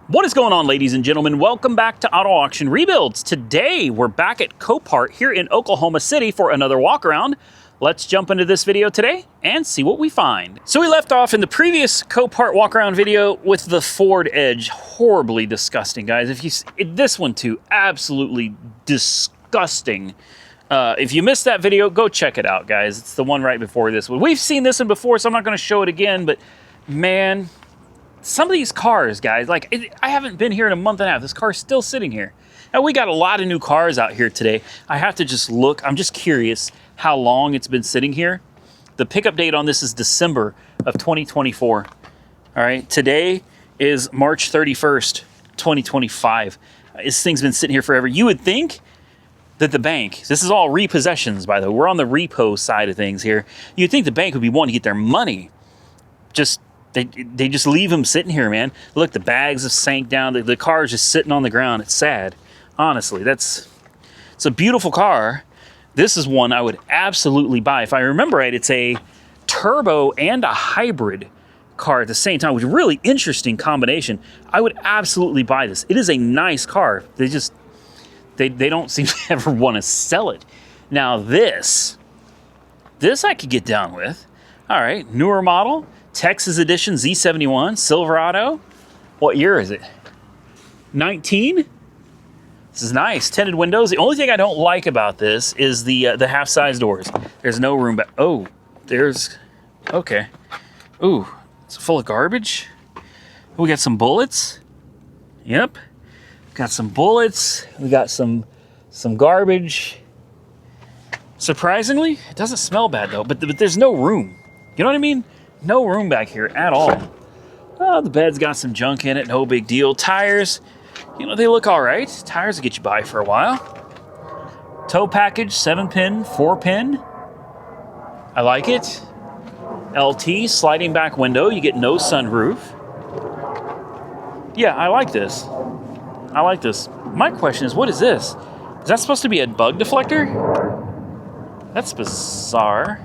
What is going on, ladies and gentlemen? Welcome back to Auto Auction Rebuilds. Today, we're back at Copart here in Oklahoma City for another walk around. Let's jump into this video today and see what we find. So we left off in the previous Copart walk around video with the Ford Edge. Horribly disgusting, guys. This one too, absolutely disgusting. If you missed that video, go check it out, guys. It's the one right before this one. We've seen this one before, so I'm not going to show it again, but man, some of these cars, guys, I haven't been here in a month and a half. This car's still sitting here. Now, we got a lot of new cars out here today. I have to just look. I'm just curious how long it's been sitting here. The pickup date on this is December of 2024. All right, today is March 31st, 2025. This thing's been sitting here forever. You would think that the bank, this is all repossessions, by the way. We're on the repo side of things here. You'd think the bank would be wanting to get their money. They just leave them sitting here, man. Look, the bags have sank down. The car's just sitting on the ground. It's sad. Honestly, it's a beautiful car. This is one I would absolutely buy. If I remember right, it's a turbo and a hybrid car at the same time, which is a really interesting combination. I would absolutely buy this. It is a nice car. They don't seem to ever want to sell it. Now this I could get down with. All right, newer model. Texas Edition Z71 Silverado. What year is it? 19? This is nice. Tinted windows. The only thing I don't like about this is the half-size doors. There's no room back. Oh, okay. Ooh, it's full of garbage. We got some bullets. Yep. Got some bullets. We got some garbage. Surprisingly, it doesn't smell bad though, but there's no room. You know what I mean? No room back here at all. Oh, the bed's got some junk in it, no big deal. Tires, they look all right. Tires will get you by for a while. Tow package, 7-pin, 4-pin. I like it. LT, sliding back window. You get no sunroof. Yeah, I like this. I like this. My question is, what is this? Is that supposed to be a bug deflector? That's bizarre.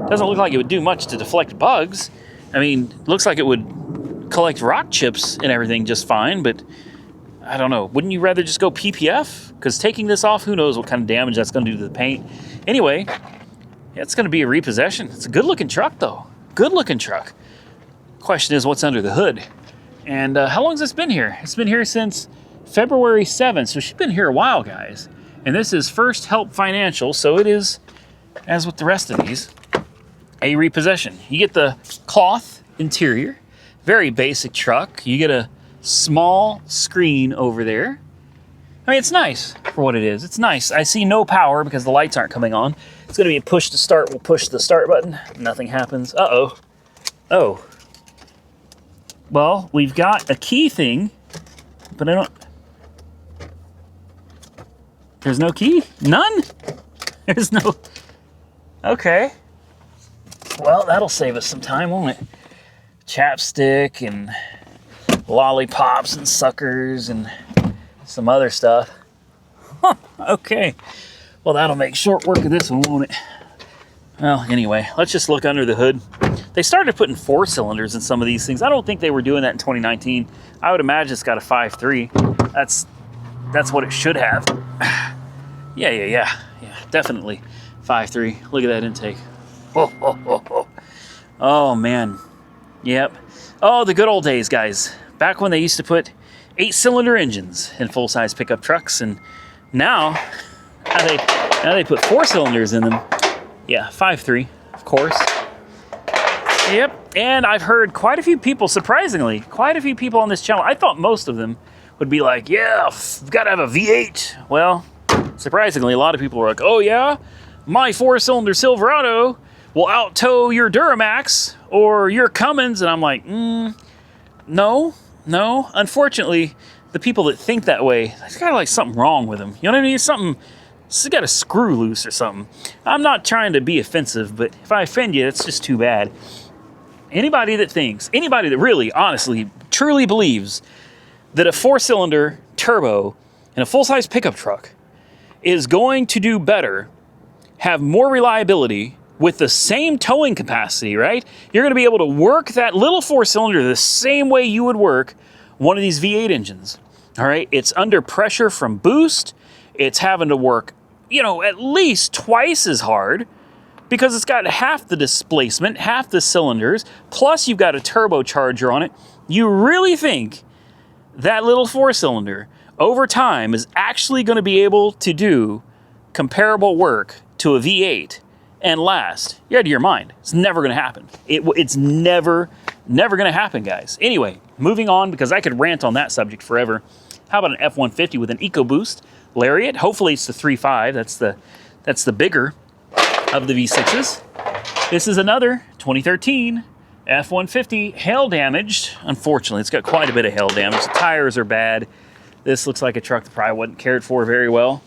Doesn't look like it would do much to deflect bugs. I mean, looks like it would collect rock chips and everything just fine, but I don't know. Wouldn't you rather just go PPF? Because taking this off, who knows what kind of damage that's going to do to the paint. Anyway, it's going to be a repossession. It's a good-looking truck, though. Good-looking truck. Question is, what's under the hood? And how long has this been here? It's been here since February 7th, so she's been here a while, guys. And this is First Help Financial, so it is, as with the rest of these, a repossession. You get the cloth interior, very basic truck. You get a small screen over there. I mean, it's nice for what it is. It's nice. I see no power because the lights aren't coming on. It's going to be a push to start. We'll push the start button. Nothing happens. Uh-oh. Oh. Well, we've got a key thing, but I don't... There's no key? None? There's no... Okay. Well, that'll save us some time, won't it? Chapstick and lollipops and suckers and some other stuff. Huh, okay. Well, that'll make short work of this one, won't it? Well, anyway, let's just look under the hood. They started putting 4 cylinders in some of these things. I don't think they were doing that in 2019. I would imagine it's got a 5.3. That's what it should have. Yeah, definitely 5.3. Look at that intake. Oh, man. Yep. Oh, the good old days, guys. Back when they used to put 8-cylinder engines in full-size pickup trucks, and now they put 4 cylinders in them. Yeah, 5.3, of course. Yep. And I've heard quite a few people, surprisingly, quite a few people on this channel. I thought most of them would be like, yeah, we've got to have a V8. Well, surprisingly, a lot of people were like, oh, yeah, my 4-cylinder Silverado will out-tow your Duramax or your Cummins. And I'm like, no. Unfortunately, the people that think that way, there's got like something wrong with them. You know what I mean? It's got a screw loose or something. I'm not trying to be offensive, but if I offend you, it's just too bad. Anybody that really, honestly, truly believes that a 4-cylinder turbo in a full-size pickup truck is going to do better, have more reliability, with the same towing capacity, right? You're going to be able to work that little 4-cylinder the same way you would work one of these V8 engines. All right, it's under pressure from boost. It's having to work, you know, at least twice as hard because it's got half the displacement, half the cylinders, plus you've got a turbocharger on it. You really think that little 4-cylinder over time is actually going to be able to do comparable work to a V8 and last? You're out of your mind. It's never going to happen. It's never going to happen, guys. Anyway, moving on, because I could rant on that subject forever. How about an F-150 with an EcoBoost Lariat? Hopefully it's the 3.5. That's the bigger of the V6s. This is another 2013 F-150, hail damaged. Unfortunately, it's got quite a bit of hail damage. The tires are bad. This looks like a truck that probably wasn't cared for very well.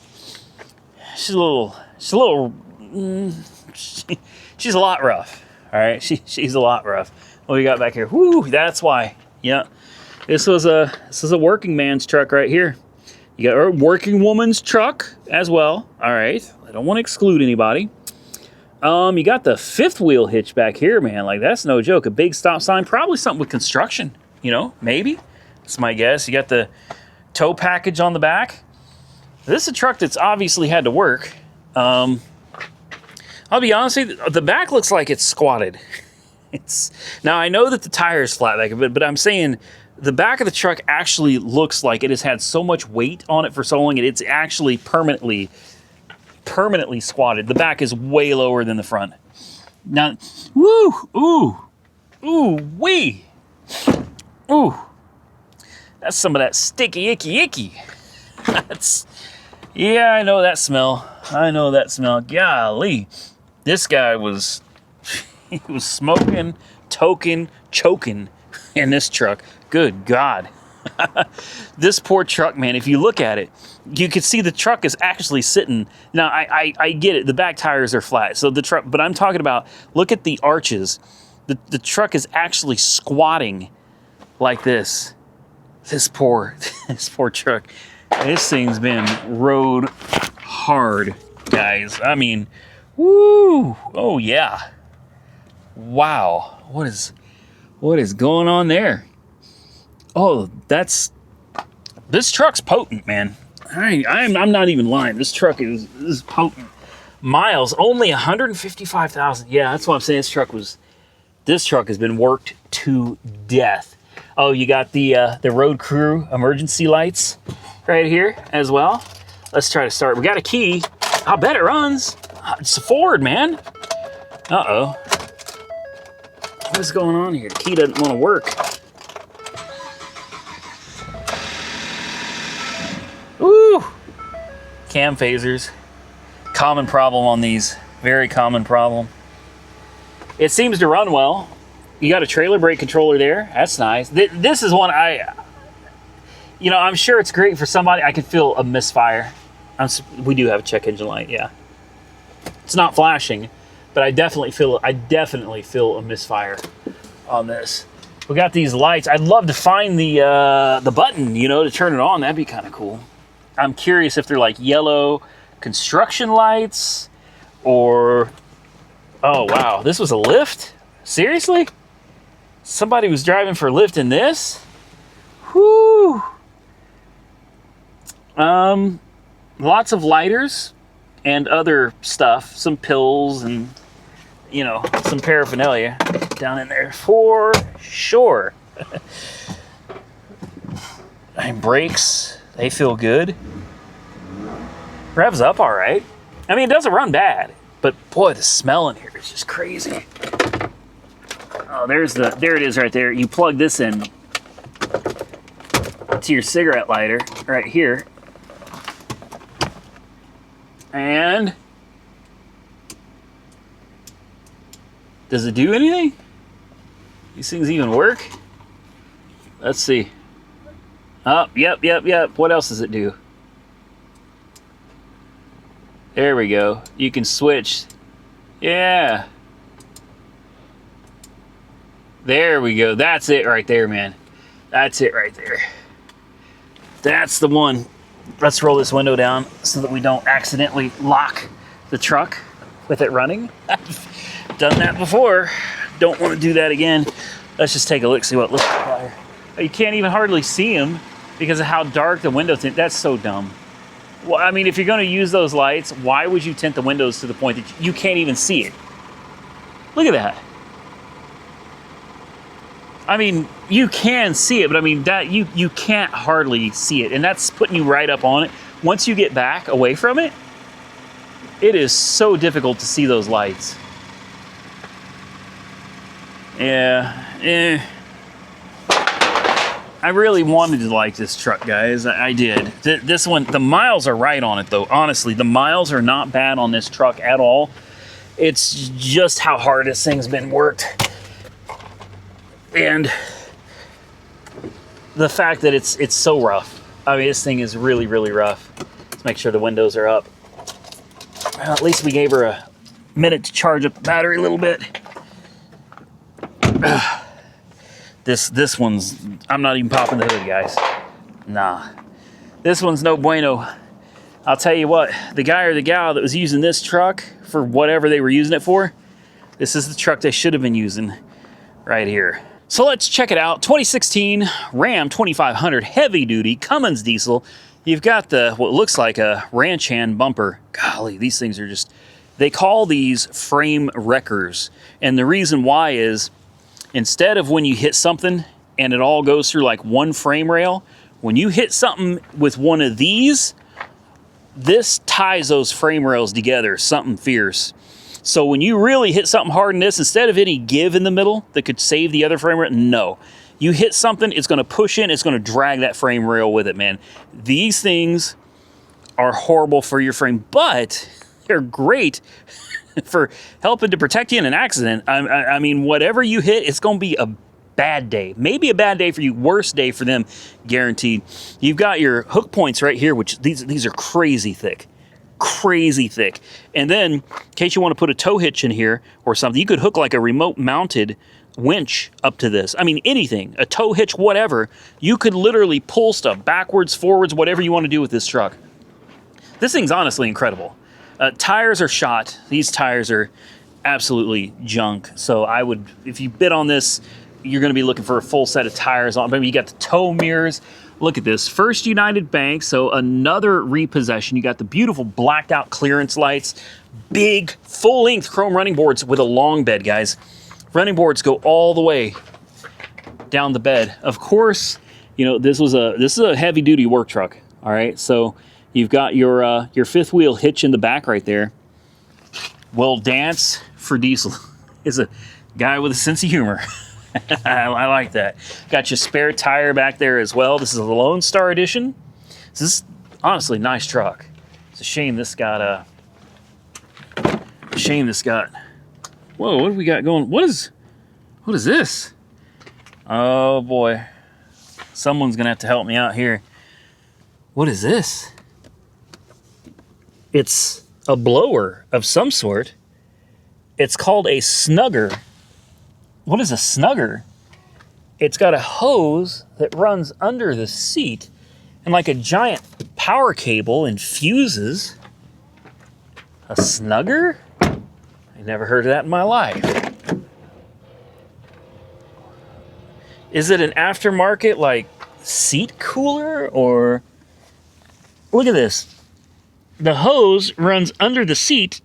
She's a lot rough. All right, she's a lot rough. What we got back here? Whoo, that's why. Yeah, this is a working man's truck right here. You got a working woman's truck as well. All right, I don't want to exclude anybody. You got the 5th wheel hitch back here, man. Like, that's no joke. A big stop sign, probably something with construction, you know, maybe. That's my guess. You got the tow package on the back. This is a truck that's obviously had to work. I'll be honest with you, the back looks like it's squatted. Now, I know that the tire is flat back, but I'm saying the back of the truck actually looks like it has had so much weight on it for so long, and it's actually permanently squatted. The back is way lower than the front. Now, wee. Ooh. That's some of that sticky, icky. Yeah, I know that smell. Golly. This guy was, he was smoking, toking, choking in this truck. Good God. This poor truck, man, if you look at it, you can see the truck is actually sitting. Now, I get it. The back tires are flat. So the truck, but I'm talking about, look at the arches. The truck is actually squatting like this. This poor truck. This thing's been rode hard, guys. I mean, woo. Oh, yeah. Wow. What is going on there? Oh, this truck's potent, man. I'm not even lying. This truck is potent. Miles, only 155,000. Yeah, that's what I'm saying. This truck has been worked to death. Oh, you got the road crew emergency lights right here as well. Let's try to start. We got a key. I bet it runs. It's a Ford, man. Uh-oh. What is going on here? The key doesn't want to work. Ooh. Cam phasers. Common problem on these. Very common problem. It seems to run well. You got a trailer brake controller there. That's nice. This is one I'm sure it's great for somebody. I could feel a misfire. We do have a check engine light, yeah. It's not flashing, but I definitely feel a misfire on this. We got these lights. I'd love to find the button, to turn it on. That'd be kind of cool. I'm curious if they're like yellow construction lights or... Oh, wow. This was a lift? Seriously? Somebody was driving for a lift in this? Whew. Lots of lighters and other stuff. Some pills and, some paraphernalia down in there for sure. And brakes, they feel good. Revs up all right. I mean, it doesn't run bad, but boy, the smell in here is just crazy. Oh, there it is right there. You plug this in to your cigarette lighter right here. And does it do anything? These things even work? Let's see. Oh, yep. What else does it do? There we go. You can switch. Yeah. There we go. That's it right there, man. That's it right there. That's the one. Let's roll this window down so that we don't accidentally lock the truck with it running. I've done that before. Don't want to do that again. Let's just take a look, see what it looks like. You can't even hardly see them because of how dark the window tint. That's so dumb. Well, I mean, if you're going to use those lights, why would you tint the windows to the point that you can't even see it? Look at that. I mean, you can see it, but I mean, that you can't hardly see it, and that's putting you right up on it. Once you get back away from it, it is so difficult to see those lights. Yeah, I really wanted to like this truck, guys. I did. This one, the miles are right on it, though. Honestly, the miles are not bad on this truck at all. It's just how hard this thing's been worked. And the fact that it's so rough. I mean, this thing is really, really rough. Let's make sure the windows are up. Well, at least we gave her a minute to charge up the battery a little bit. This one's, I'm not even popping the hood, guys. Nah. This one's no bueno. I'll tell you what, the guy or the gal that was using this truck for whatever they were using it for, this is the truck they should have been using right here. So let's check it out. 2016 Ram 2500 heavy duty Cummins diesel. You've got the, what looks like a ranch hand bumper. Golly, these things are just, they call these frame wreckers. And the reason why is, instead of when you hit something and it all goes through like one frame rail, when you hit something with one of these, this ties those frame rails together, something fierce. So when you really hit something hard in this, instead of any give in the middle that could save the other frame rail, no. You hit something, it's gonna push in, it's gonna drag that frame rail with it, man. These things are horrible for your frame, but they're great for helping to protect you in an accident. I mean, whatever you hit, it's gonna be a bad day. Maybe a bad day for you, worst day for them, guaranteed. You've got your hook points right here, which these are crazy thick. Crazy thick. And then, in case you want to put a tow hitch in here or something, you could hook like a remote mounted winch up to this. I mean, anything, a tow hitch, whatever. You could literally pull stuff backwards, forwards, whatever you want to do with this truck. This thing's honestly incredible. Tires are shot. These tires are absolutely junk. So I would, if you bid on this, you're going to be looking for a full set of tires on. Maybe you got the tow mirrors. Look at this, First United Bank, so another repossession. You got the beautiful blacked out clearance lights, big full length chrome running boards with a long bed, guys. Running boards go all the way down the bed. Of course, you know, this is a heavy duty work truck. All right, so you've got your fifth wheel hitch in the back right there. Will dance for diesel. Is a guy with a sense of humor. I like that. Got your spare tire back there as well. This is a Lone Star edition. This is honestly a nice truck. It's a shame this got whoa, what do we got going? What is this? Oh boy. Someone's gonna have to help me out here. What is this? It's a blower of some sort. It's called a snugger. What is a snugger? It's got a hose that runs under the seat and like a giant power cable and fuses. A snugger? I never heard of that in my life. Is it an aftermarket like seat cooler or? Look at this. The hose runs under the seat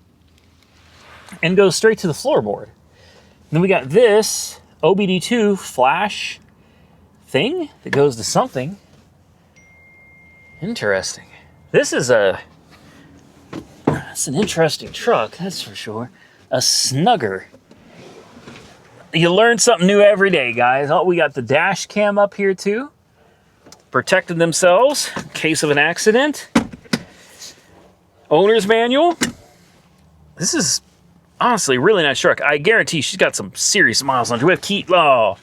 and goes straight to the floorboard. Then we got this OBD2 flash thing that goes to something. Interesting. This is that's an interesting truck, that's for sure. A snugger. You learn something new every day, guys. Oh, we got the dash cam up here too. Protecting themselves in case of an accident. Owner's manual. This is honestly, really nice truck. I guarantee she's got some serious miles on her. We have key. Oh,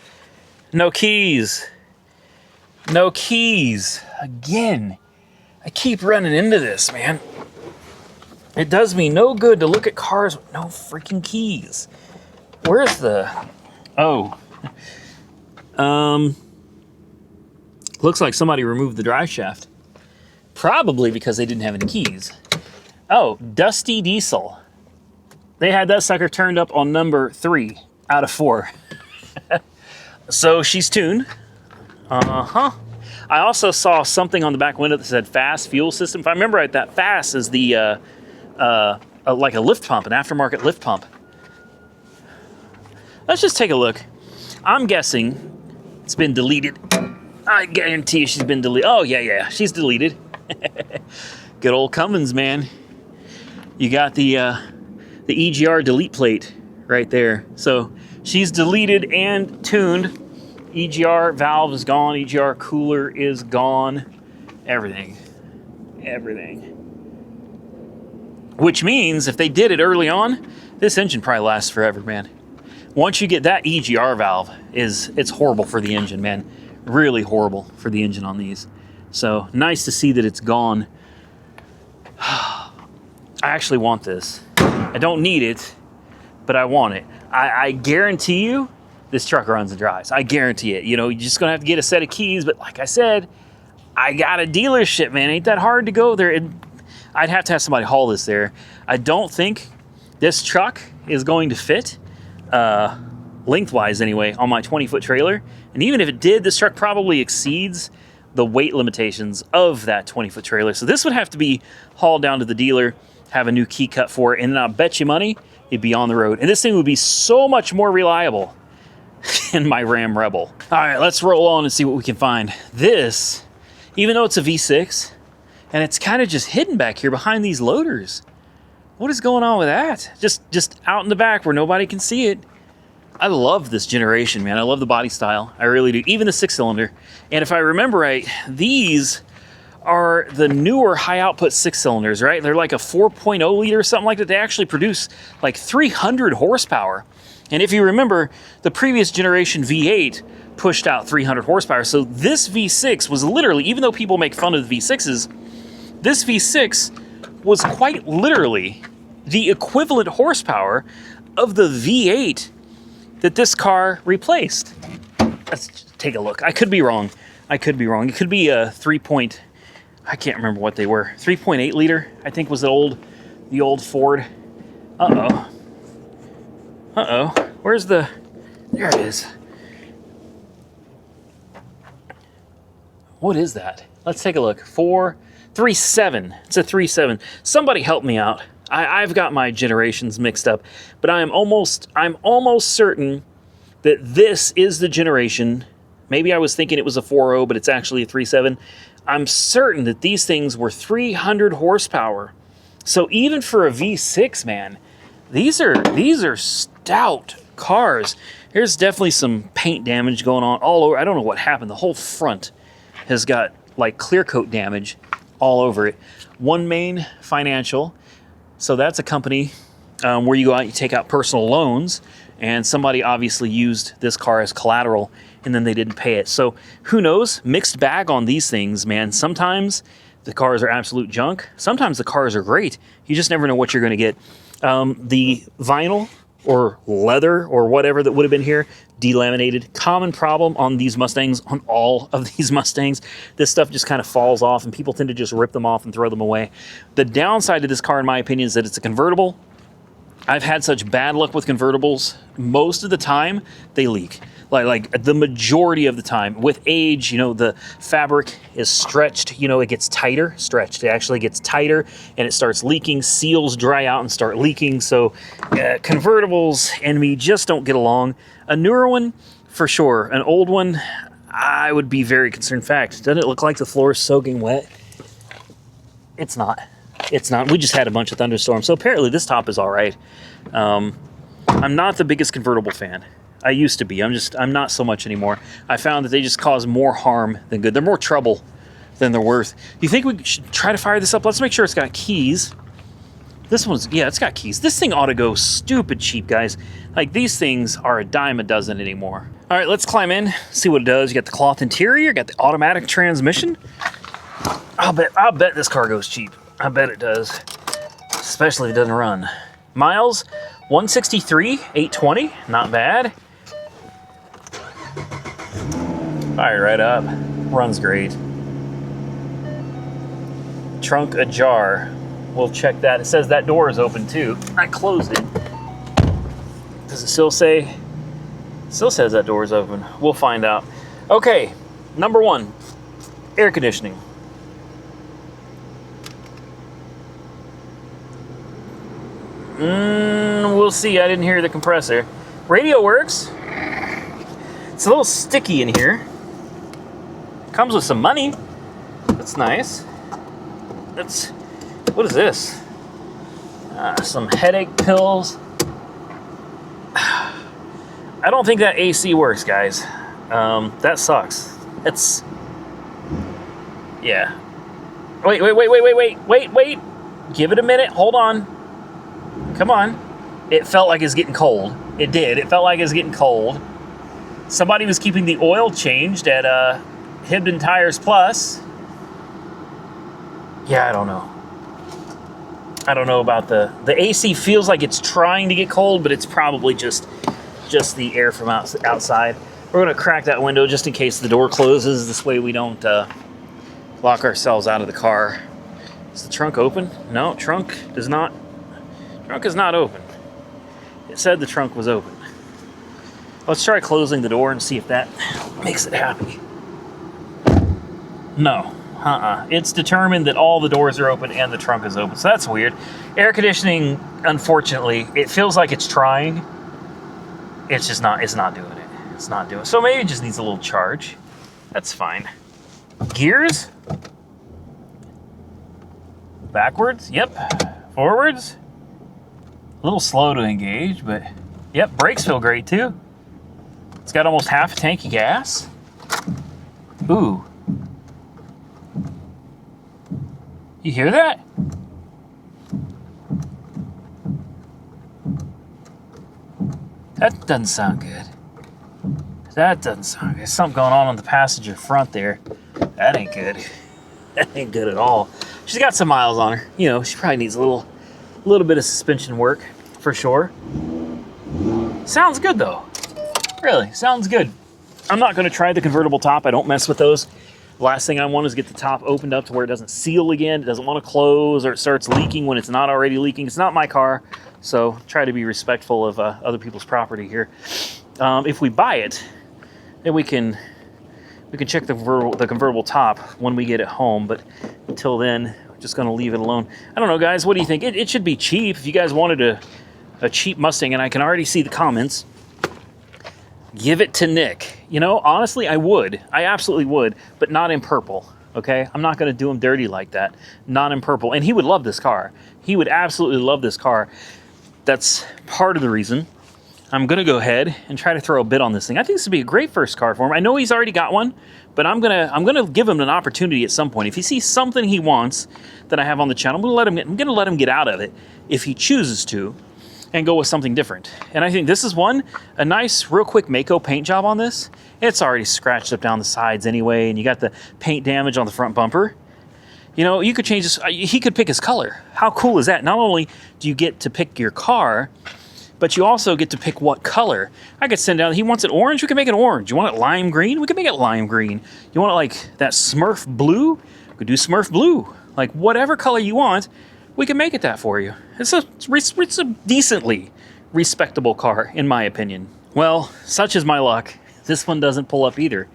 no keys. No keys. Again, I keep running into this, man. It does me no good to look at cars with no freaking keys. Where's the? Oh. Looks like somebody removed the drive shaft. Probably because they didn't have any keys. Oh, Dusty Diesel. They had that sucker turned up on number 3 out of 4. So she's tuned. Uh-huh. I also saw something on the back window that said fast fuel system. If I remember right, that fast is the like a lift pump, an aftermarket lift pump. Let's just take a look. I'm guessing it's been deleted. I guarantee you she's been deleted. Oh, yeah, she's deleted. Good old Cummins, man. You got the EGR delete plate right there. So she's deleted and tuned. EGR valve is gone. EGR cooler is gone. Everything. Which means if they did it early on, this engine probably lasts forever, man. Once you get that EGR valve, it's horrible for the engine, man. Really horrible for the engine on these. So nice to see that it's gone. I actually want this. I don't need it, but I want it. I guarantee you this truck runs and drives. I guarantee it. You know, you're just gonna have to get a set of keys, but like I said, I got a dealership, man. Ain't that hard to go there. I'd have to have somebody haul this there. I don't think this truck is going to fit, lengthwise anyway, on my 20-foot trailer. And even if it did, this truck probably exceeds the weight limitations of that 20-foot trailer. So this would have to be hauled down to the dealer, have a new key cut for it, and then I'll bet you money it'd be on the road. And this thing would be so much more reliable than my Ram Rebel. All right, let's roll on and see what we can find. This, even though it's a V6, and it's kind of just hidden back here behind these loaders. What is going on with that? Just out in the back where nobody can see it. I love this generation, man. I love the body style. I really do. Even the 6-cylinder. And if I remember right, these are the newer high output 6-cylinders, right? They're like a 4.0 liter or something like that. They actually produce like 300 horsepower. And if you remember, the previous generation V8 pushed out 300 horsepower. So this V6 was literally, even though people make fun of the V6s, this V6 was quite literally the equivalent horsepower of the V8 that this car replaced. Let's take a look. I could be wrong. It could be a I can't remember what they were. 3.8 liter, I think was the old Ford. Uh-oh. Where's there it is. What is that? Let's take a look. 3.7. It's a 3.7. Somebody help me out. I've got my generations mixed up, but I'm almost certain that this is the generation. Maybe I was thinking it was a 4.0, but it's actually a 3.7. I'm certain that these things were 300 horsepower. So even for a V6, man, these are stout cars. There's definitely some paint damage going on all over. I don't know what happened. The whole front has got like clear coat damage all over it. One Main Financial. So that's a company where you go out, you take out personal loans, and somebody obviously used this car as collateral, and then they didn't pay it. So who knows? Mixed bag on these things, man. Sometimes the cars are absolute junk. Sometimes the cars are great. You just never know what you're going to get. The vinyl or leather or whatever that would have been here, delaminated. Common problem on these Mustangs, on all of these Mustangs. This stuff just kind of falls off, and people tend to just rip them off and throw them away. The downside to this car, in my opinion, is that it's a convertible. I've had such bad luck with convertibles. Most of the time, they leak. Like the majority of the time. With age, you know, the fabric is stretched. You know, it gets tighter. Stretched. It actually gets tighter, and it starts leaking. Seals dry out and start leaking. So convertibles and me just don't get along. A newer one, for sure. An old one, I would be very concerned. In fact, doesn't it look like the floor is soaking wet? It's not. It's not. We just had a bunch of thunderstorms, so apparently this top is all right. I'm not the biggest convertible fan. I used to be. I'm not so much anymore. I found that they just cause more harm than good. They're more trouble than they're worth. Do you think we should try to fire this up? Let's make sure it's got keys. This one's, yeah, it's got keys. This thing ought to go stupid cheap, guys. Like, these things are a dime a dozen anymore. All right, let's climb in, see what it does. You got the cloth interior, got the automatic transmission. I'll bet this car goes cheap. I bet it does, especially if it doesn't run. Miles, 163, 820, not bad. Fire right up, runs great. Trunk ajar, we'll check that. It says that door is open too. I closed it. Does it still say? It still says that door is open. We'll find out. Okay, Number one, air conditioning. We'll see. I didn't hear the compressor. Radio works. It's a little sticky in here. Comes with some money. That's nice. What is this? Some headache pills. I don't think that AC works, guys. That sucks. Yeah. Wait. Give it a minute. Hold on. Come on. It felt like it's getting cold. It did. It felt like it's getting cold. Somebody was keeping the oil changed at Hibden Tires Plus. Yeah, I don't know. I don't know about the AC. Feels like it's trying to get cold, but it's probably just the air from outside. We're going to crack that window just in case the door closes. This way we don't lock ourselves out of the car. Is the trunk open? No, trunk is not open. It said the trunk was open. Let's try closing the door and see if that makes it happy. No. It's determined that all the doors are open and the trunk is open. So that's weird. Air conditioning, unfortunately, it feels like it's trying. It's just not, it's not doing it. It's not doing it. So maybe it just needs a little charge. That's fine. Gears? Backwards? Yep. Forwards? A little slow to engage, but yep, brakes feel great too. It's got almost half a tank of gas. Ooh. You hear that? That doesn't sound good. That doesn't sound good. There's something going on the passenger front there. That ain't good. That ain't good at all. She's got some miles on her. You know, she probably needs a little bit of suspension work for sure. Sounds good though. Really, sounds good. I'm not going to try the convertible top. I don't mess with those. The last thing I want is get the top opened up to where it doesn't seal again. It doesn't want to close, or it starts leaking when it's not already leaking. It's not my car, so try to be respectful of other people's property here. If we buy it, then we can check the convertible top when we get it home. But until then, we're just going to leave it alone. I don't know, guys. What do you think? It should be cheap. If you guys wanted a cheap Mustang, and I can already see the comments, give it to Nick. You know, honestly, I would. I absolutely would, but not in purple, okay? I'm not going to do him dirty like that. Not in purple. And he would love this car. He would absolutely love this car. That's part of the reason I'm going to go ahead and try to throw a bid on this thing. I think this would be a great first car for him. I know he's already got one, but I'm gonna give him an opportunity at some point. If he sees something he wants that I have on the channel, I'm gonna let him get out of it if he chooses to, and go with something different. And I think this is one, a nice, real quick Mako paint job on this. It's already scratched up down the sides anyway, and you got the paint damage on the front bumper. You know, you could change this, he could pick his color. How cool is that? Not only do you get to pick your car, but you also get to pick what color. I could send down, he wants it orange, we can make it orange. You want it lime green? We can make it lime green. You want it like that Smurf blue? We could do Smurf blue. Like whatever color you want, we can make it that for you. It's a decently respectable car, in my opinion. Well, such is my luck. This one doesn't pull up either.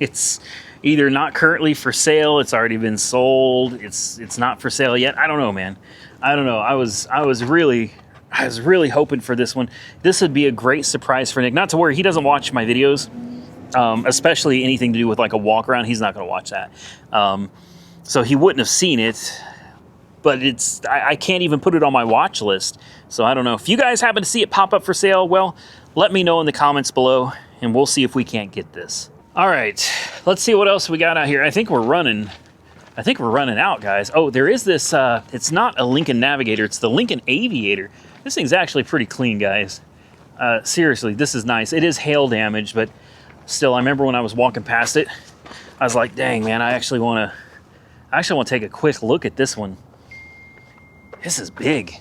It's either not currently for sale, it's already been sold, it's not for sale yet. I don't know, man. I don't know. I was really hoping for this one. This would be a great surprise for Nick. Not to worry, he doesn't watch my videos, especially anything to do with like a walk around. He's not going to watch that. So he wouldn't have seen it. But I can't even put it on my watch list. So I don't know. If you guys happen to see it pop up for sale, well, let me know in the comments below, and we'll see if we can't get this. All right, let's see what else we got out here. I think we're running out, guys. Oh, there is this, it's not a Lincoln Navigator, it's the Lincoln Aviator. This thing's actually pretty clean, guys. Seriously, this is nice. It is hail damage, but still, I remember when I was walking past it, I was like, dang, man, I actually want to take a quick look at this one. This is big.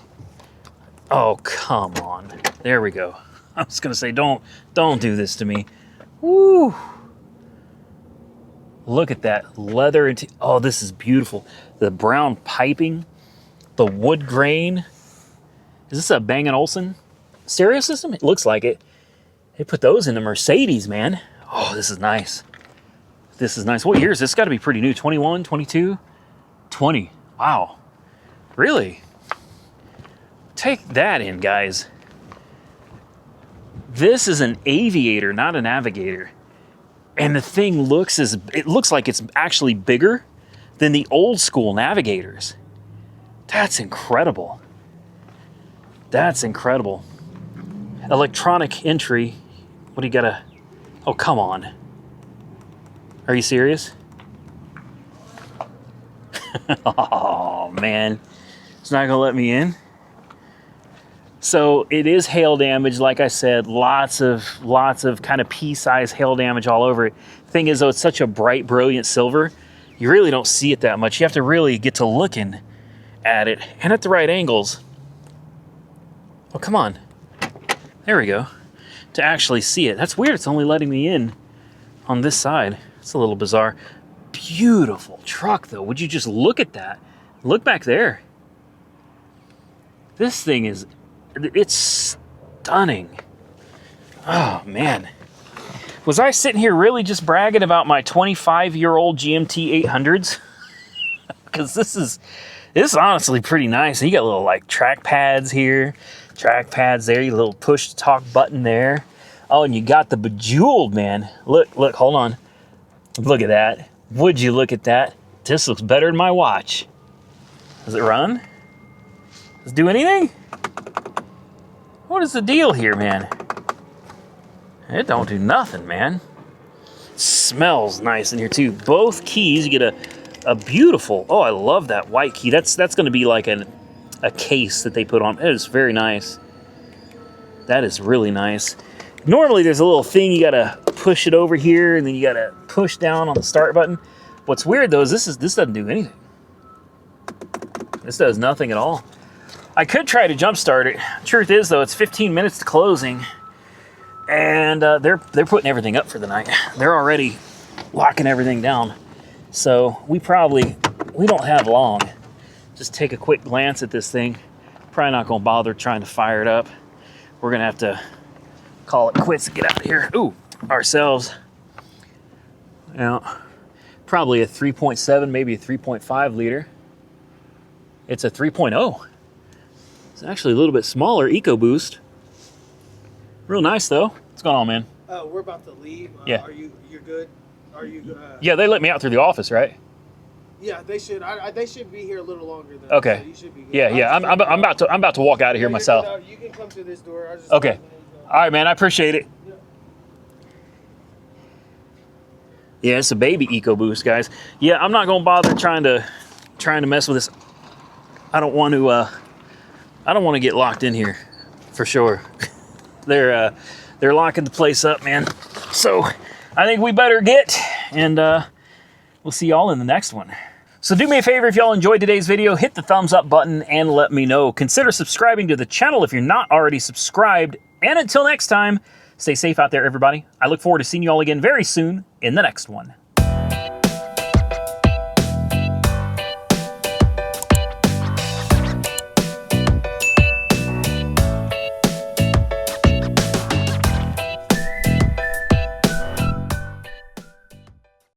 Oh, come on. There we go. I was gonna say, don't do this to me. Woo! Look at that leather. Oh, this is beautiful. The brown piping, the wood grain. Is this a Bang & Olufsen stereo system? It looks like it. They put those in the Mercedes, man. Oh, this is nice. This is nice. What year is this? Got to be pretty new. 21, 22, 20. Wow. Really? Take that in, guys. This is an Aviator, not a Navigator. And the thing looks like it's actually bigger than the old school Navigators. That's incredible. That's incredible. Electronic entry. What do you gotta... Oh, come on. Are you serious? Oh, man. It's not gonna let me in. So it is hail damage, like I said, lots of kind of pea-sized hail damage all over it. Thing is, though, it's such a bright, brilliant silver, you really don't see it that much. You have to really get to looking at it, and at the right angles. Oh, come on. There we go. To actually see it. That's weird, it's only letting me in on this side. It's a little bizarre. Beautiful truck, though. Would you just look at that? Look back there. This thing is... It's stunning. Oh, man. Was I sitting here really just bragging about my 25-year-old GMT 800s? Because this is honestly pretty nice. And you got little, like, track pads here, track pads there, your little push-to-talk button there. Oh, and you got the Bejeweled, man. Look, hold on. Look at that. Would you look at that? This looks better than my watch. Does it run? Does it do anything? What is the deal here, man? It don't do nothing, man. It smells nice in here too. Both keys, you get a beautiful, oh, I love that white key. That's going to be like a case that they put on. It is very nice. That is really nice. Normally there's a little thing you got to push it over here, and then you got to push down on the start button. What's weird though is this doesn't do anything. This does nothing at all. I could try to jump start it. Truth is, though, it's 15 minutes to closing, and they're putting everything up for the night. They're already locking everything down, so we don't have long. Just take a quick glance at this thing. Probably not going to bother trying to fire it up. We're going to have to call it quits and get out of here. Ooh, ourselves. Now, probably a 3.7, maybe a 3.5 liter. It's a 3.0. It's actually a little bit smaller, EcoBoost. Real nice though. What's going on, man? We're about to leave. Yeah. You're good? Are you? Yeah, they let me out through the office, right? Yeah, they should. They should be here a little longer than. Okay. So you should be good. Yeah. I'm about to walk out of here myself. You can come through this door. Okay. All right, man. I appreciate it. Yeah. Yeah, it's a baby EcoBoost, guys. Yeah, I'm not gonna bother trying to mess with this. I don't want to get locked in here, for sure. They're locking the place up, man. So I think we better get, and we'll see y'all in the next one. So do me a favor, if y'all enjoyed today's video, hit the thumbs up button and let me know. Consider subscribing to the channel if you're not already subscribed. And until next time, stay safe out there, everybody. I look forward to seeing you all again very soon in the next one.